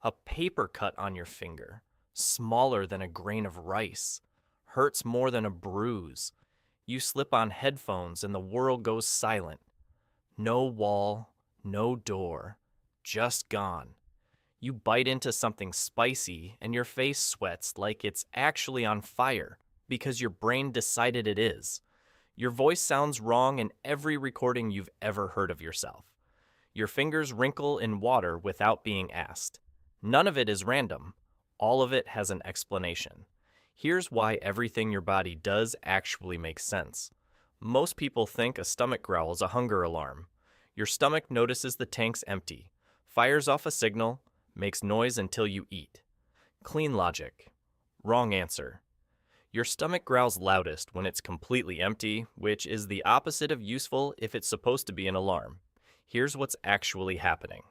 A paper cut on your finger, smaller than a grain of rice, hurts more than a bruise. You slip on headphones and the world goes silent. No wall, no door, just gone. You bite into something spicy and your face sweats like it's actually on fire because your brain decided it is. Your voice sounds wrong in every recording you've ever heard of yourself. Your fingers wrinkle in water without being asked. None of it is random. All of it has an explanation. Here's why everything your body does actually makes sense. Most people think a stomach growl is a hunger alarm. Your stomach notices the tank's empty, fires off a signal, makes noise until you eat. Clean logic. Wrong answer. Your stomach growls loudest when it's completely empty, which is the opposite of useful if it's supposed to be an alarm. Here's what's actually happening.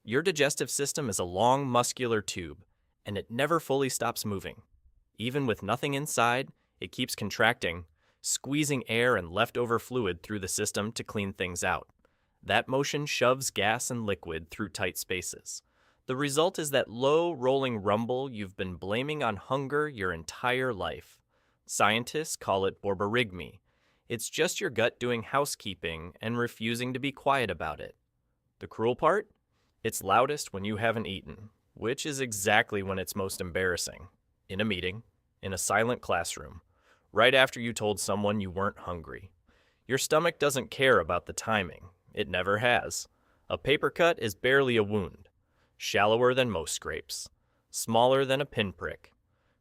Your digestive system is a long muscular tube, and it never fully stops moving. Even with nothing inside, it keeps contracting, squeezing air and leftover fluid through the system to clean things out. That motion shoves gas and liquid through tight spaces. The result is that low, rolling rumble you've been blaming on hunger your entire life. Scientists call it borborygmi. It's just your gut doing housekeeping and refusing to be quiet about it. The cruel part? It's loudest when you haven't eaten, which is exactly when it's most embarrassing. In a meeting, in a silent classroom, right after you told someone you weren't hungry. Your stomach doesn't care about the timing. It never has. A paper cut is barely a wound, shallower than most scrapes, smaller than a pinprick,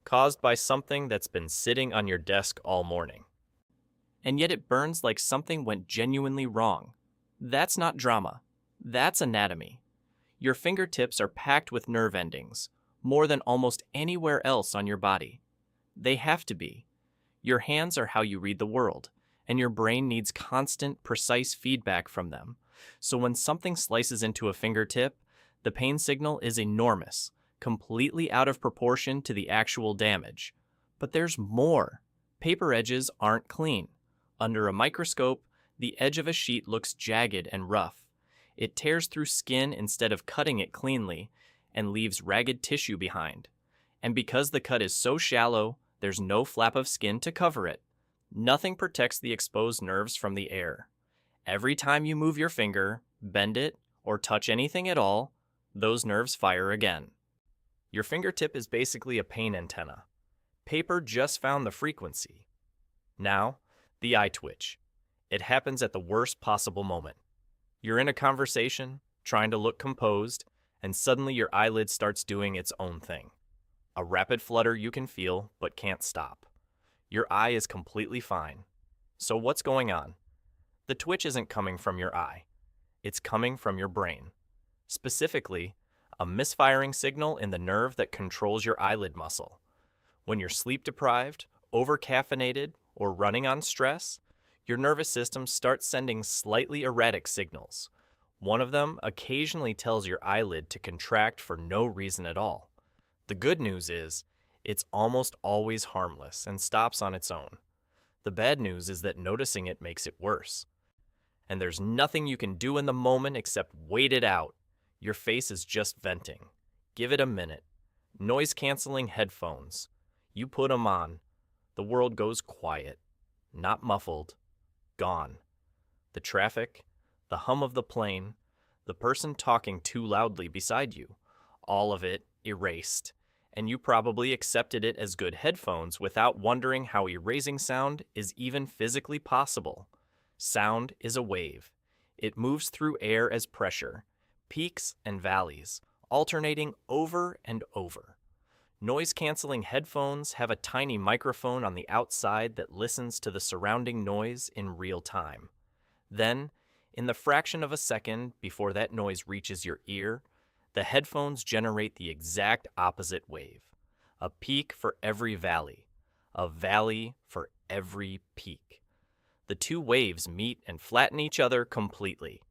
caused by something that's been sitting on your desk all morning. And yet it burns like something went genuinely wrong. That's not drama. That's anatomy. Your fingertips are packed with nerve endings, more than almost anywhere else on your body. They have to be. Your hands are how you read the world, and your brain needs constant, precise feedback from them. So when something slices into a fingertip, the pain signal is enormous, completely out of proportion to the actual damage. But there's more. Paper edges aren't clean. Under a microscope, the edge of a sheet looks jagged and rough. It tears through skin instead of cutting it cleanly and leaves ragged tissue behind. And because the cut is so shallow, there's no flap of skin to cover it. Nothing protects the exposed nerves from the air. Every time you move your finger, bend it, or touch anything at all, those nerves fire again. Your fingertip is basically a pain antenna. Paper just found the frequency. Now, the eye twitch. It happens at the worst possible moment. You're in a conversation, trying to look composed, and suddenly your eyelid starts doing its own thing. A rapid flutter you can feel, but can't stop. Your eye is completely fine. So what's going on? The twitch isn't coming from your eye. It's coming from your brain. Specifically, a misfiring signal in the nerve that controls your eyelid muscle. When you're sleep deprived, over-caffeinated, or running on stress, your nervous system starts sending slightly erratic signals. One of them occasionally tells your eyelid to contract for no reason at all. The good news is, it's almost always harmless and stops on its own. The bad news is that noticing it makes it worse. And there's nothing you can do in the moment except wait it out. Your face is just venting. Give it a minute. Noise-canceling headphones. You put them on. The world goes quiet. Not muffled. Gone. The traffic, the hum of the plane, the person talking too loudly beside you, all of it erased. And you probably accepted it as good headphones without wondering how erasing sound is even physically possible. Sound is a wave. It moves through air as pressure, peaks and valleys, alternating over and over. Noise-canceling headphones have a tiny microphone on the outside that listens to the surrounding noise in real time. Then, in the fraction of a second before that noise reaches your ear, the headphones generate the exact opposite wave. A peak for every valley. A valley for every peak. The two waves meet and flatten each other completely.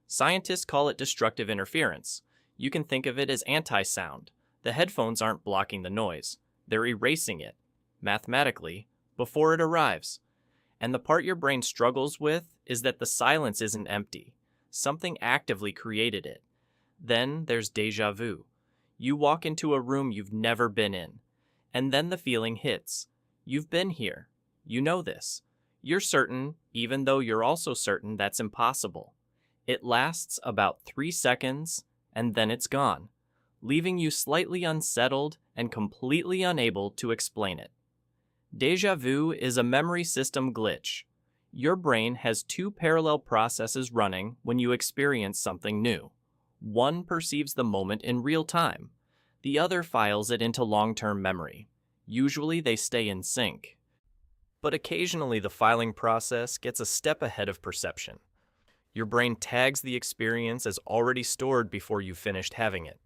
Scientists call it destructive interference. You can think of it as anti-sound. The headphones aren't blocking the noise. They're erasing it, mathematically, before it arrives. And the part your brain struggles with is that the silence isn't empty. Something actively created it. Then there's deja vu. You walk into a room you've never been in, and then the feeling hits. You've been here. You know this. You're certain, even though you're also certain that's impossible. It lasts about 3 seconds, and then it's gone, leaving you slightly unsettled and completely unable to explain it. Deja vu is a memory system glitch. Your brain has two parallel processes running when you experience something new. One perceives the moment in real time. The other files it into long-term memory. Usually they stay in sync. But occasionally the filing process gets a step ahead of perception. Your brain tags the experience as already stored before you finished having it.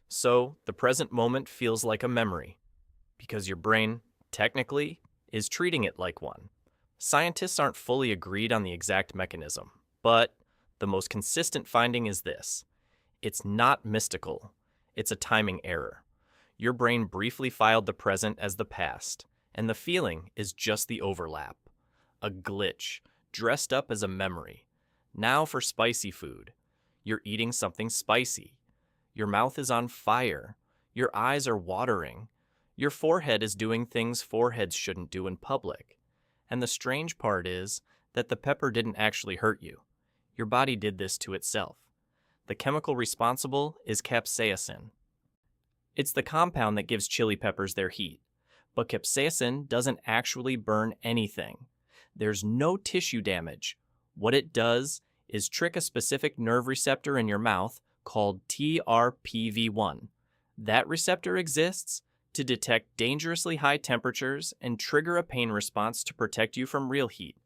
So the present moment feels like a memory, because your brain, technically, is treating it like one. Scientists aren't fully agreed on the exact mechanism, but the most consistent finding is this. It's not mystical. It's a timing error. Your brain briefly filed the present as the past, and the feeling is just the overlap. A glitch, dressed up as a memory. Now for spicy food. You're eating something spicy. Your mouth is on fire. Your eyes are watering. Your forehead is doing things foreheads shouldn't do in public. And the strange part is that the pepper didn't actually hurt you. Your body did this to itself. The chemical responsible is capsaicin. It's the compound that gives chili peppers their heat. But capsaicin doesn't actually burn anything. There's no tissue damage. What it does is trick a specific nerve receptor in your mouth called TRPV1. That receptor exists to detect dangerously high temperatures and trigger a pain response to protect you from real heat.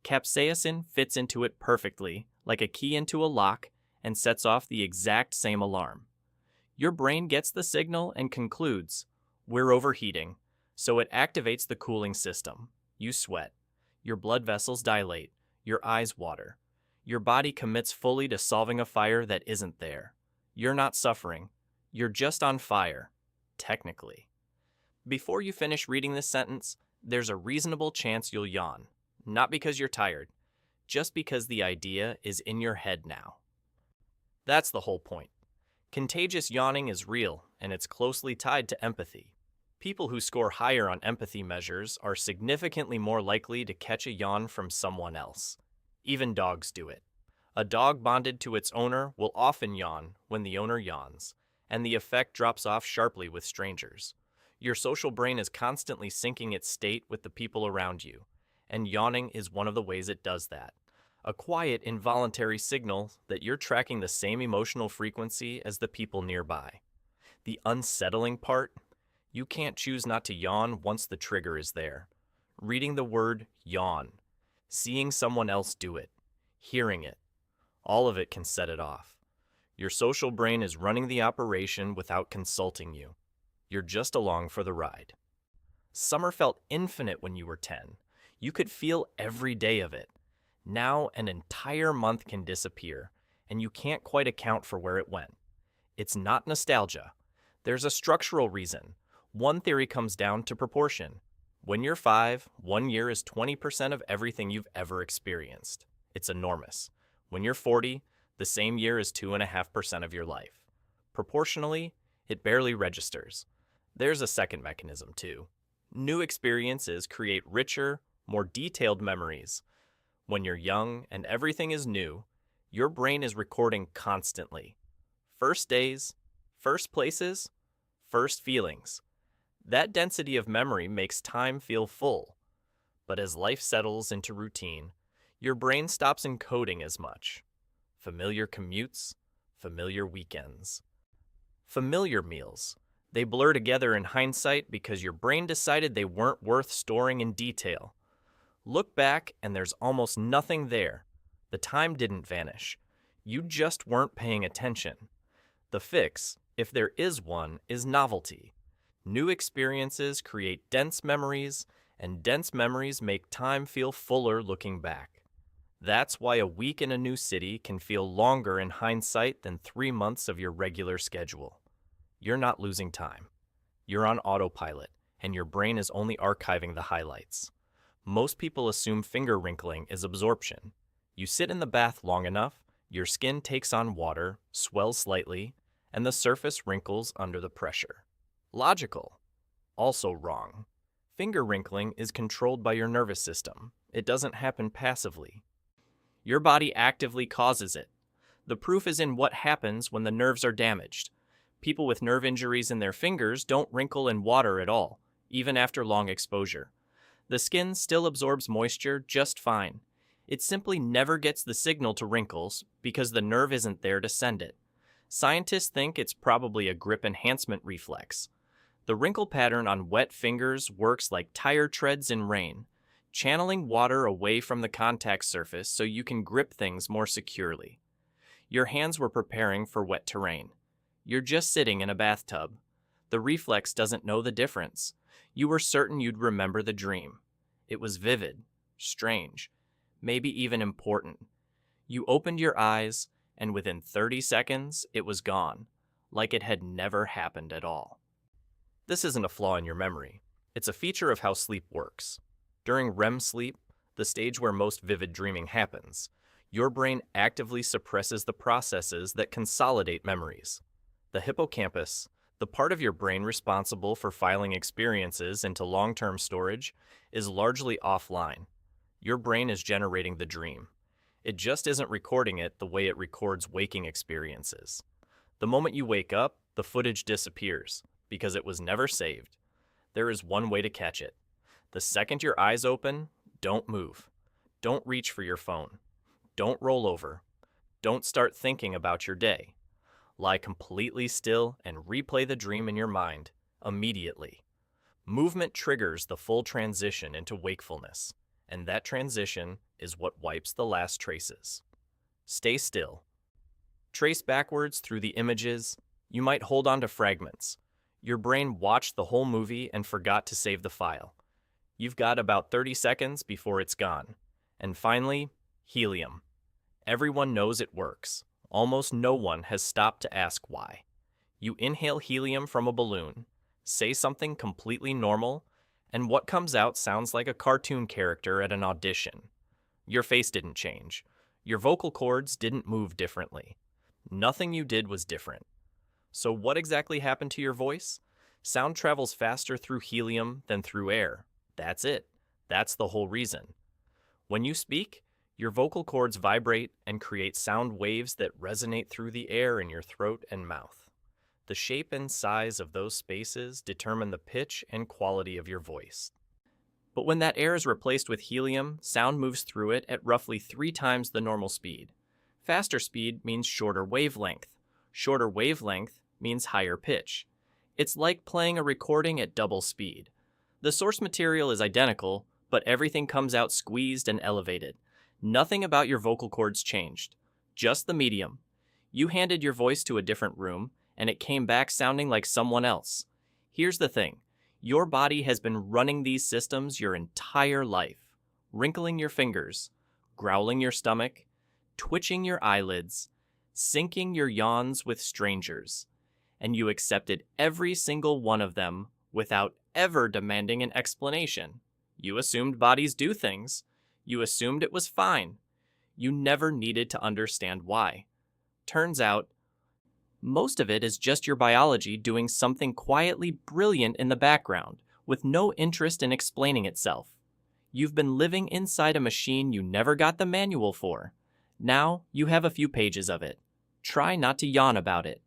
Capsaicin fits into it perfectly, like a key into a lock, and sets off the exact same alarm. Your brain gets the signal and concludes, we're overheating, so it activates the cooling system. You sweat. Your blood vessels dilate. Your eyes water. Your body commits fully to solving a fire that isn't there. You're not suffering. You're just on fire, technically. Before you finish reading this sentence, there's a reasonable chance you'll yawn. Not because you're tired, just because the idea is in your head now. That's the whole point. Contagious yawning is real, and it's closely tied to empathy. People who score higher on empathy measures are significantly more likely to catch a yawn from someone else. Even dogs do it. A dog bonded to its owner will often yawn when the owner yawns, and the effect drops off sharply with strangers. Your social brain is constantly syncing its state with the people around you, and yawning is one of the ways it does that. A quiet, involuntary signal that you're tracking the same emotional frequency as the people nearby. The unsettling part? You can't choose not to yawn once the trigger is there. Reading the word yawn, seeing someone else do it, hearing it, all of it can set it off. Your social brain is running the operation without consulting you. You're just along for the ride. Summer felt infinite when you were 10. You could feel every day of it. Now an entire month can disappear, and you can't quite account for where it went. It's not nostalgia. There's a structural reason. One theory comes down to proportion. When you're 5, 1 year is 20% of everything you've ever experienced. It's enormous. When you're 40, the same year is 2.5% of your life. Proportionally, it barely registers. There's a second mechanism, too. New experiences create richer, more detailed memories. When you're young and everything is new, your brain is recording constantly. First days, first places, first feelings. That density of memory makes time feel full. But as life settles into routine, your brain stops encoding as much. Familiar commutes, familiar weekends. Familiar meals. They blur together in hindsight because your brain decided they weren't worth storing in detail. Look back and there's almost nothing there. The time didn't vanish. You just weren't paying attention. The fix, if there is one, is novelty. New experiences create dense memories, and dense memories make time feel fuller looking back. That's why a week in a new city can feel longer in hindsight than 3 months of your regular schedule. You're not losing time. You're on autopilot, and your brain is only archiving the highlights. Most people assume finger wrinkling is absorption. You sit in the bath long enough, Your skin takes on water, swells slightly, and the surface wrinkles under the pressure. Logical. Also wrong. Finger wrinkling is controlled by your nervous system. It doesn't happen passively. Your body actively causes it. The proof is in what happens when the nerves are damaged. People with nerve injuries in their fingers don't wrinkle in water at all, even after long exposure. The skin still absorbs moisture just fine. It simply never gets the signal to wrinkles because the nerve isn't there to send it. Scientists think it's probably a grip enhancement reflex. The wrinkle pattern on wet fingers works like tire treads in rain, channeling water away from the contact surface so you can grip things more securely. Your hands were preparing for wet terrain. You're just sitting in a bathtub. The reflex doesn't know the difference. You were certain you'd remember the dream. It was vivid, strange, maybe even important. You opened your eyes, and within 30 seconds, it was gone, like it had never happened at all. This isn't a flaw in your memory. It's a feature of how sleep works. During REM sleep, the stage where most vivid dreaming happens, your brain actively suppresses the processes that consolidate memories. The hippocampus, the part of your brain responsible for filing experiences into long-term storage, is largely offline. Your brain is generating the dream. It just isn't recording it the way it records waking experiences. The moment you wake up, the footage disappears because it was never saved. There is one way to catch it. The second your eyes open, don't move. Don't reach for your phone. Don't roll over. Don't start thinking about your day. Lie completely still and replay the dream in your mind immediately. Movement triggers the full transition into wakefulness, and that transition is what wipes the last traces. Stay still. Trace backwards through the images. You might hold on to fragments. Your brain watched the whole movie and forgot to save the file. You've got about 30 seconds before it's gone. And finally, helium. Everyone knows it works. Almost no one has stopped to ask why. You inhale helium from a balloon, say something completely normal, and what comes out sounds like a cartoon character at an audition. Your face didn't change. Your vocal cords didn't move differently. Nothing you did was different. So what exactly happened to your voice? Sound travels faster through helium than through air. That's it. That's the whole reason. When you speak, your vocal cords vibrate and create sound waves that resonate through the air in your throat and mouth. The shape and size of those spaces determine the pitch and quality of your voice. But when that air is replaced with helium, sound moves through it at roughly 3 times the normal speed. Faster speed means shorter wavelength. Shorter wavelength means higher pitch. It's like playing a recording at double speed. The source material is identical, but everything comes out squeezed and elevated. Nothing about your vocal cords changed, just the medium. You handed your voice to a different room, and it came back sounding like someone else. Here's the thing. Your body has been running these systems your entire life, wrinkling your fingers, growling your stomach, twitching your eyelids, syncing your yawns with strangers, and you accepted every single one of them without ever demanding an explanation. You assumed bodies do things. You assumed it was fine. You never needed to understand why. Turns out, most of it is just your biology doing something quietly brilliant in the background, with no interest in explaining itself. You've been living inside a machine you never got the manual for. Now you have a few pages of it. Try not to yawn about it.